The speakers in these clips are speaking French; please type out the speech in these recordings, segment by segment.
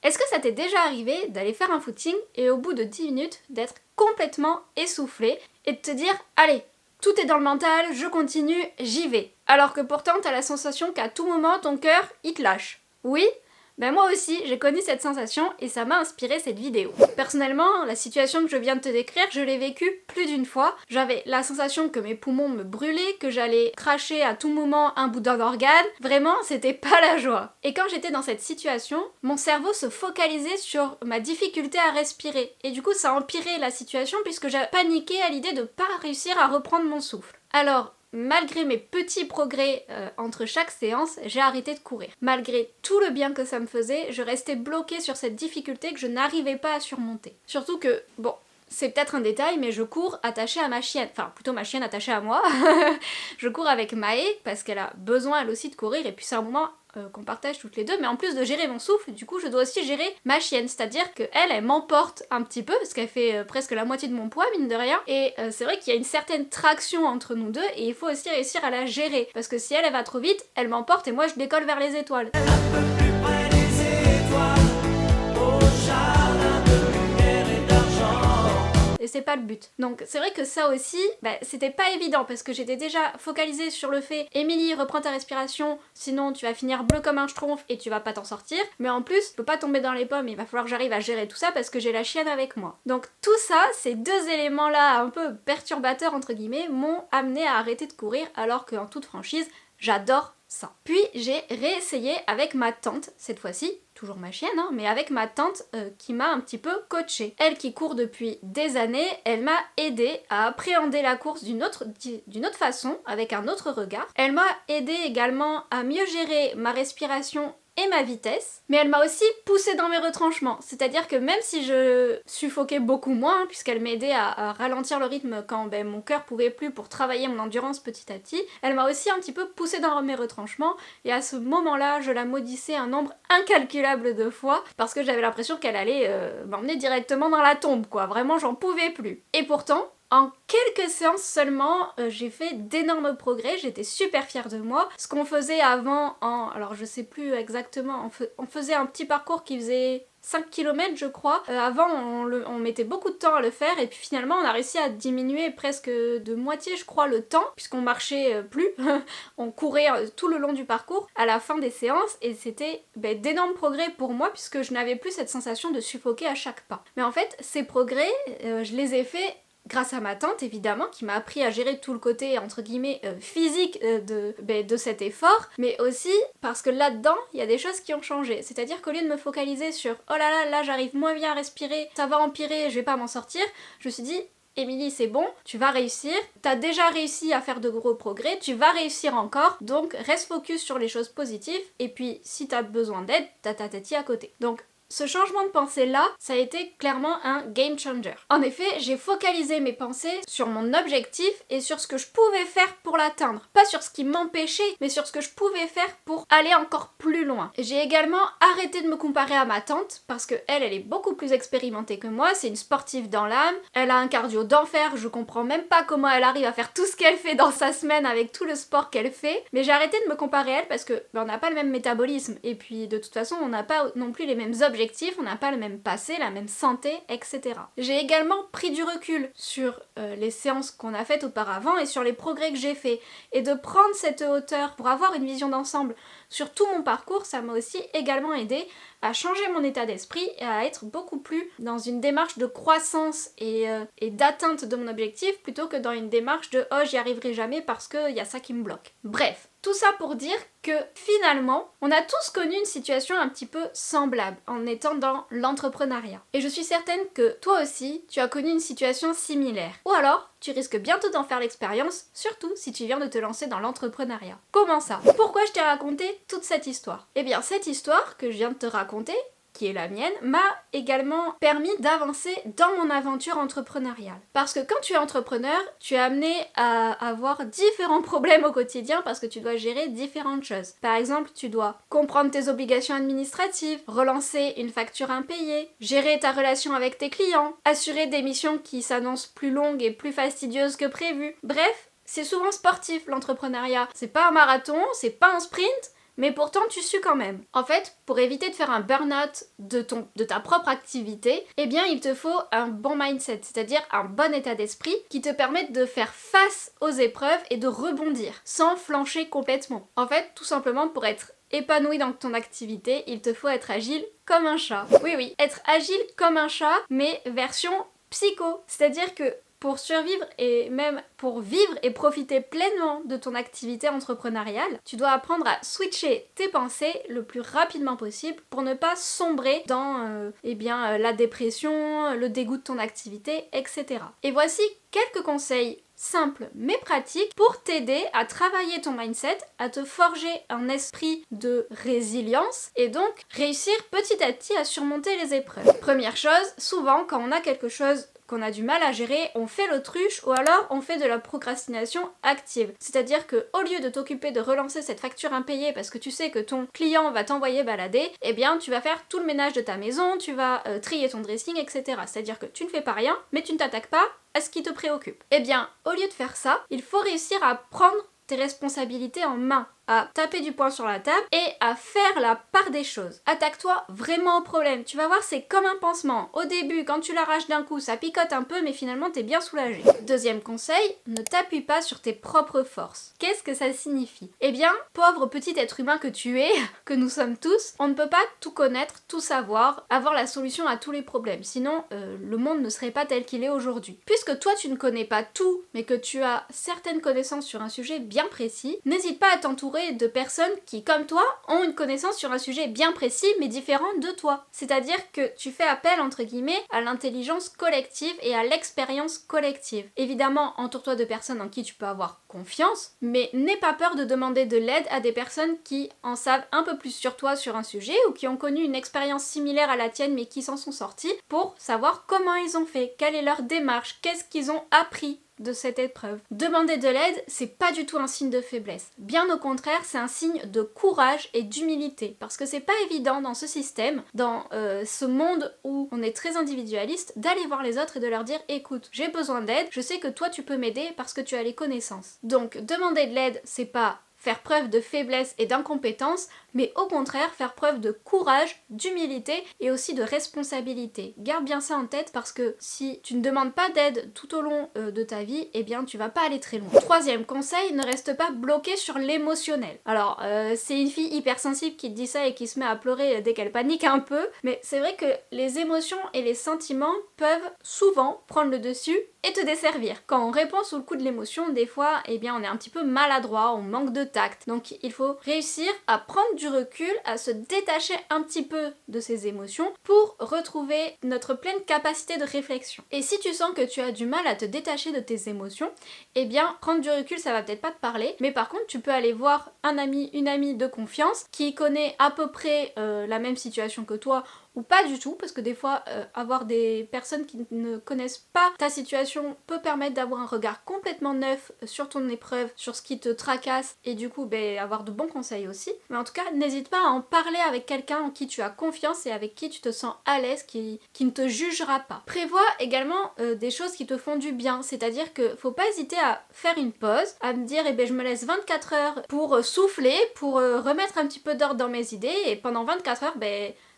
Est-ce que ça t'est déjà arrivé d'aller faire un footing et au bout de 10 minutes d'être complètement essoufflé et de te dire allez, tout est dans le mental, je continue, j'y vais. Alors que pourtant t'as la sensation qu'à tout moment ton cœur il te lâche. Oui? Ben moi aussi, j'ai connu cette sensation et ça m'a inspiré cette vidéo. Personnellement, la situation que je viens de te décrire, je l'ai vécue plus d'une fois. J'avais la sensation que mes poumons me brûlaient, que j'allais cracher à tout moment un bout d'un organe. Vraiment, c'était pas la joie. Et quand j'étais dans cette situation, mon cerveau se focalisait sur ma difficulté à respirer. Et du coup, ça empirait la situation puisque j'ai paniqué à l'idée de pas réussir à reprendre mon souffle. Alors, malgré mes petits progrès entre chaque séance, j'ai arrêté de courir. Malgré tout le bien que ça me faisait, je restais bloquée sur cette difficulté que je n'arrivais pas à surmonter. Surtout que, bon, c'est peut-être un détail, mais je cours attachée à ma chienne. Enfin, plutôt ma chienne attachée à moi. Je cours avec Maë, parce qu'elle a besoin elle aussi de courir, et puis c'est un moment qu'on partage toutes les deux, mais en plus de gérer mon souffle, du coup je dois aussi gérer ma chienne, c'est-à-dire que elle m'emporte un petit peu, parce qu'elle fait presque la moitié de mon poids, mine de rien, et c'est vrai qu'il y a une certaine traction entre nous deux, et il faut aussi réussir à la gérer, parce que si elle va trop vite, elle m'emporte et moi je décolle vers les étoiles. Et c'est pas le but. Donc c'est vrai que ça aussi, c'était pas évident parce que j'étais déjà focalisée sur le fait Émilie, reprends ta respiration, sinon tu vas finir bleu comme un schtroumpf et tu vas pas t'en sortir. Mais en plus, je peux pas tomber dans les pommes, il va falloir que j'arrive à gérer tout ça parce que j'ai la chienne avec moi. Donc tout ça, ces deux éléments-là un peu perturbateurs entre guillemets, m'ont amené à arrêter de courir alors qu'en toute franchise, j'adore ça. Puis j'ai réessayé avec ma tante, cette fois-ci, toujours ma chienne, hein, mais avec ma tante qui m'a un petit peu coachée. Elle qui court depuis des années, elle m'a aidée à appréhender la course d'une autre façon, avec un autre regard. Elle m'a aidée également à mieux gérer ma respiration et ma vitesse, mais elle m'a aussi poussée dans mes retranchements, c'est-à-dire que même si je suffoquais beaucoup moins, puisqu'elle m'aidait à ralentir le rythme quand mon cœur pouvait plus pour travailler mon endurance petit à petit, elle m'a aussi un petit peu poussée dans mes retranchements, et à ce moment-là, je la maudissais un nombre incalculable de fois, parce que j'avais l'impression qu'elle allait m'emmener directement dans la tombe, quoi, vraiment j'en pouvais plus. Et pourtant, en quelques séances seulement, j'ai fait d'énormes progrès, j'étais super fière de moi. Ce qu'on faisait avant alors je sais plus exactement, on faisait un petit parcours qui faisait 5 km je crois. Avant on mettait beaucoup de temps à le faire et puis finalement on a réussi à diminuer presque de moitié je crois le temps puisqu'on marchait plus, on courait tout le long du parcours à la fin des séances et c'était d'énormes progrès pour moi puisque je n'avais plus cette sensation de suffoquer à chaque pas. Mais en fait ces progrès, je les ai faits grâce à ma tante évidemment qui m'a appris à gérer tout le côté entre guillemets physique de cet effort, mais aussi parce que là-dedans il y a des choses qui ont changé, c'est-à-dire qu'au lieu de me focaliser sur oh là j'arrive moins bien à respirer, ça va empirer, je vais pas m'en sortir, je me suis dit Émilie c'est bon, tu vas réussir, t'as déjà réussi à faire de gros progrès, tu vas réussir encore, donc reste focus sur les choses positives et puis si t'as besoin d'aide, t'as ta tati à côté. Donc ce changement de pensée-là, ça a été clairement un game changer. En effet, j'ai focalisé mes pensées sur mon objectif et sur ce que je pouvais faire pour l'atteindre. Pas sur ce qui m'empêchait, mais sur ce que je pouvais faire pour aller encore plus loin. J'ai également arrêté de me comparer à ma tante, parce que elle est beaucoup plus expérimentée que moi, c'est une sportive dans l'âme, elle a un cardio d'enfer, je comprends même pas comment elle arrive à faire tout ce qu'elle fait dans sa semaine avec tout le sport qu'elle fait, mais j'ai arrêté de me comparer à elle parce que on n'a pas le même métabolisme, et puis de toute façon on n'a pas non plus les mêmes objectifs, on n'a pas le même passé, la même santé, etc. J'ai également pris du recul sur les séances qu'on a faites auparavant et sur les progrès que j'ai faits. Et de prendre cette hauteur pour avoir une vision d'ensemble sur tout mon parcours, ça m'a aussi également aidé à changer mon état d'esprit et à être beaucoup plus dans une démarche de croissance et d'atteinte de mon objectif plutôt que dans une démarche de oh j'y arriverai jamais parce qu'il y a ça qui me bloque. Bref, tout ça pour dire que finalement, on a tous connu une situation un petit peu semblable en étant dans l'entrepreneuriat. Et je suis certaine que toi aussi, tu as connu une situation similaire. Ou alors, tu risques bientôt d'en faire l'expérience, surtout si tu viens de te lancer dans l'entrepreneuriat. Comment ça? Pourquoi je t'ai raconté toute cette histoire? Eh bien, cette histoire que je viens de te raconter, qui est la mienne, m'a également permis d'avancer dans mon aventure entrepreneuriale. Parce que quand tu es entrepreneur, tu es amené à avoir différents problèmes au quotidien parce que tu dois gérer différentes choses. Par exemple, tu dois comprendre tes obligations administratives, relancer une facture impayée, gérer ta relation avec tes clients, assurer des missions qui s'annoncent plus longues et plus fastidieuses que prévu. Bref, c'est souvent sportif l'entrepreneuriat. C'est pas un marathon, c'est pas un sprint, mais pourtant tu sues quand même. En fait, pour éviter de faire un burn-out de ta propre activité, eh bien il te faut un bon mindset, c'est-à-dire un bon état d'esprit qui te permette de faire face aux épreuves et de rebondir sans flancher complètement. En fait, tout simplement pour être épanoui dans ton activité, il te faut être agile comme un chat. Oui, être agile comme un chat, mais version psycho. C'est-à-dire que pour survivre et même pour vivre et profiter pleinement de ton activité entrepreneuriale, tu dois apprendre à switcher tes pensées le plus rapidement possible pour ne pas sombrer dans la dépression, le dégoût de ton activité, etc. Et voici quelques conseils simples mais pratiques pour t'aider à travailler ton mindset, à te forger un esprit de résilience et donc réussir petit à petit à surmonter les épreuves. Première chose, souvent quand on a quelque chose qu'on a du mal à gérer, on fait l'autruche ou alors on fait de la procrastination active. C'est-à-dire que au lieu de t'occuper de relancer cette facture impayée parce que tu sais que ton client va t'envoyer balader, eh bien tu vas faire tout le ménage de ta maison, tu vas trier ton dressing, etc. C'est-à-dire que tu ne fais pas rien, mais tu ne t'attaques pas à ce qui te préoccupe. Eh bien, au lieu de faire ça, il faut réussir à prendre tes responsabilités en main, à taper du poing sur la table et à faire la part des choses. Attaque-toi vraiment au problème. Tu vas voir, c'est comme un pansement. Au début, quand tu l'arraches d'un coup, ça picote un peu, mais finalement, t'es bien soulagé. Deuxième conseil, ne t'appuie pas sur tes propres forces. Qu'est-ce que ça signifie? Eh bien, pauvre petit être humain que tu es, que nous sommes tous, on ne peut pas tout connaître, tout savoir, avoir la solution à tous les problèmes. Sinon, le monde ne serait pas tel qu'il est aujourd'hui. Puisque toi, tu ne connais pas tout, mais que tu as certaines connaissances sur un sujet bien précis, n'hésite pas à t'entourer de personnes qui, comme toi, ont une connaissance sur un sujet bien précis mais différent de toi. C'est-à-dire que tu fais appel, entre guillemets, à l'intelligence collective et à l'expérience collective. Évidemment, entoure-toi de personnes en qui tu peux avoir confiance, mais n'aie pas peur de demander de l'aide à des personnes qui en savent un peu plus sur toi sur un sujet ou qui ont connu une expérience similaire à la tienne mais qui s'en sont sortis pour savoir comment ils ont fait, quelle est leur démarche, qu'est-ce qu'ils ont appris de cette épreuve. Demander de l'aide, c'est pas du tout un signe de faiblesse. Bien au contraire, c'est un signe de courage et d'humilité. Parce que c'est pas évident dans ce système, dans ce monde où on est très individualiste, d'aller voir les autres et de leur dire écoute, j'ai besoin d'aide, je sais que toi tu peux m'aider parce que tu as les connaissances. Donc demander de l'aide, c'est pas faire preuve de faiblesse et d'incompétence, mais au contraire faire preuve de courage, d'humilité et aussi de responsabilité. Garde bien ça en tête parce que si tu ne demandes pas d'aide tout au long de ta vie, eh bien tu vas pas aller très loin. Troisième conseil, ne reste pas bloqué sur l'émotionnel. Alors c'est une fille hypersensible qui te dit ça et qui se met à pleurer dès qu'elle panique un peu, mais c'est vrai que les émotions et les sentiments peuvent souvent prendre le dessus et te desservir. Quand on répond sous le coup de l'émotion, des fois, eh bien on est un petit peu maladroit, on manque de tact. Donc il faut réussir à prendre du recul, à se détacher un petit peu de ces émotions pour retrouver notre pleine capacité de réflexion. Et si tu sens que tu as du mal à te détacher de tes émotions, eh bien prendre du recul ça va peut-être pas te parler, mais par contre tu peux aller voir un ami, une amie de confiance qui connaît à peu près la même situation que toi ou pas du tout, parce que des fois avoir des personnes qui ne connaissent pas ta situation peut permettre d'avoir un regard complètement neuf sur ton épreuve, sur ce qui te tracasse et du coup avoir de bons conseils aussi. Mais en tout cas n'hésite pas à en parler avec quelqu'un en qui tu as confiance et avec qui tu te sens à l'aise, qui ne te jugera pas. Prévois également des choses qui te font du bien, c'est-à-dire que faut pas hésiter à faire une pause, à me dire je me laisse 24 heures pour souffler, pour remettre un petit peu d'ordre dans mes idées et pendant 24 heures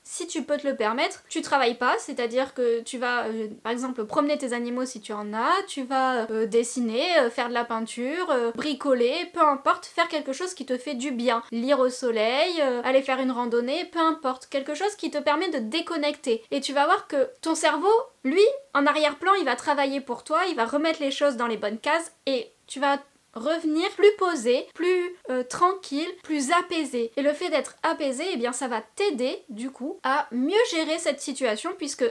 si tu peux te le permettre, tu travailles pas, c'est-à-dire que tu vas par exemple promener tes animaux si tu en as, tu vas dessiner, faire de la peinture, bricoler, peu importe, faire quelque chose qui te fait du bien, lire au soleil, aller faire une randonnée, peu importe, quelque chose qui te permet de déconnecter. Et tu vas voir que ton cerveau, lui, en arrière-plan, il va travailler pour toi, il va remettre les choses dans les bonnes cases et tu vas revenir plus posé, plus tranquille, plus apaisé. Et le fait d'être apaisé, eh bien ça va t'aider du coup à mieux gérer cette situation puisque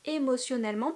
émotionnellement,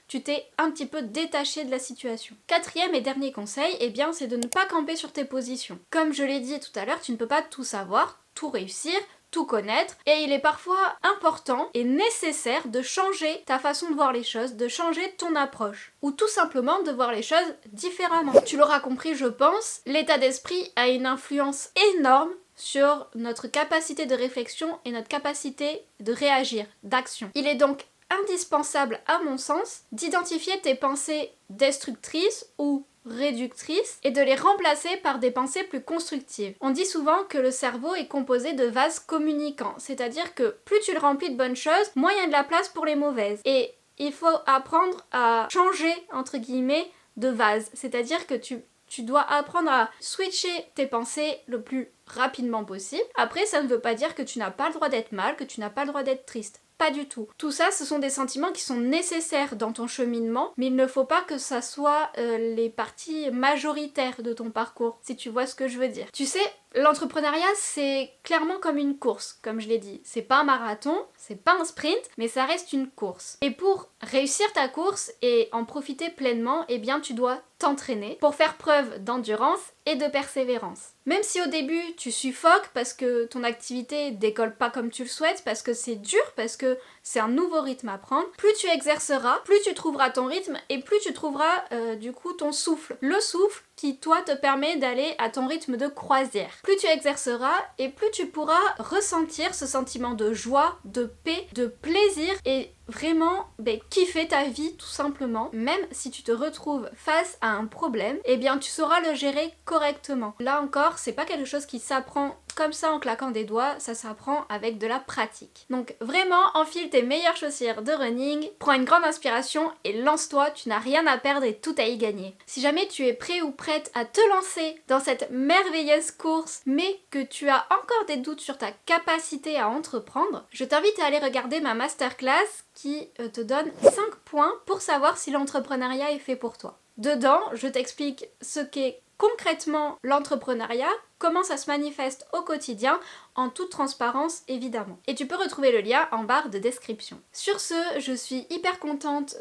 tu t'es un petit peu détaché de la situation. Quatrième et dernier conseil, eh bien c'est de ne pas camper sur tes positions. Comme je l'ai dit tout à l'heure, tu ne peux pas tout savoir, tout réussir, tout connaître, et il est parfois important et nécessaire de changer ta façon de voir les choses, de changer ton approche, ou tout simplement de voir les choses différemment. Tu l'auras compris, je pense, l'état d'esprit a une influence énorme sur notre capacité de réflexion et notre capacité de réagir, d'action. Il est donc indispensable, à mon sens, d'identifier tes pensées destructrices ou réductrices et de les remplacer par des pensées plus constructives. On dit souvent que le cerveau est composé de vases communicants, c'est-à-dire que plus tu le remplis de bonnes choses, moins il y a de la place pour les mauvaises. Et il faut apprendre à changer, entre guillemets, de vase, c'est-à-dire que tu dois apprendre à switcher tes pensées le plus rapidement possible. Après, ça ne veut pas dire que tu n'as pas le droit d'être mal, que tu n'as pas le droit d'être triste. Pas du tout. Tout ça, ce sont des sentiments qui sont nécessaires dans ton cheminement, mais il ne faut pas que ça soit les parties majoritaires de ton parcours, si tu vois ce que je veux dire. Tu sais, l'entrepreneuriat, c'est clairement comme une course, comme je l'ai dit. C'est pas un marathon, c'est pas un sprint, mais ça reste une course. Et pour réussir ta course et en profiter pleinement, eh bien tu dois t'entraîner pour faire preuve d'endurance et de persévérance. Même si au début tu suffoques parce que ton activité décolle pas comme tu le souhaites, parce que c'est dur, parce que c'est un nouveau rythme à prendre, plus tu exerceras, plus tu trouveras ton rythme et plus tu trouveras du coup ton souffle. Le souffle qui toi te permet d'aller à ton rythme de croisière. Plus tu exerceras et plus tu pourras ressentir ce sentiment de joie, de paix, de plaisir et vraiment kiffer ta vie tout simplement. Même si tu te retrouves face à un problème, eh bien tu sauras le gérer correctement. Là encore, c'est pas quelque chose qui s'apprend comme ça en claquant des doigts, ça s'apprend avec de la pratique. Donc vraiment, enfile tes meilleures chaussures de running, prends une grande inspiration et lance-toi, tu n'as rien à perdre et tout à y gagner. Si jamais tu es prêt ou prête à te lancer dans cette merveilleuse course, mais que tu as encore des doutes sur ta capacité à entreprendre, je t'invite à aller regarder ma masterclass qui te donne 5 points pour savoir si l'entrepreneuriat est fait pour toi. Dedans, je t'explique ce qu'est concrètement l'entrepreneuriat, comment ça se manifeste au quotidien, en toute transparence évidemment. Et tu peux retrouver le lien en barre de description. Sur ce, je suis hyper contente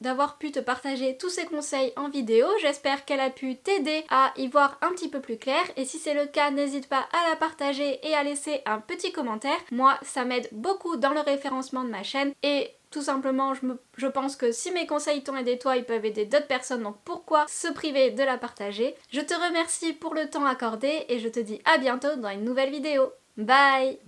d'avoir pu te partager tous ces conseils en vidéo. J'espère qu'elle a pu t'aider à y voir un petit peu plus clair. Et si c'est le cas, n'hésite pas à la partager et à laisser un petit commentaire. Moi, ça m'aide beaucoup dans le référencement de ma chaîne et tout simplement, je pense que si mes conseils t'ont aidé toi, ils peuvent aider d'autres personnes, donc pourquoi se priver de la partager? Je te remercie pour le temps accordé et je te dis à bientôt dans une nouvelle vidéo. Bye!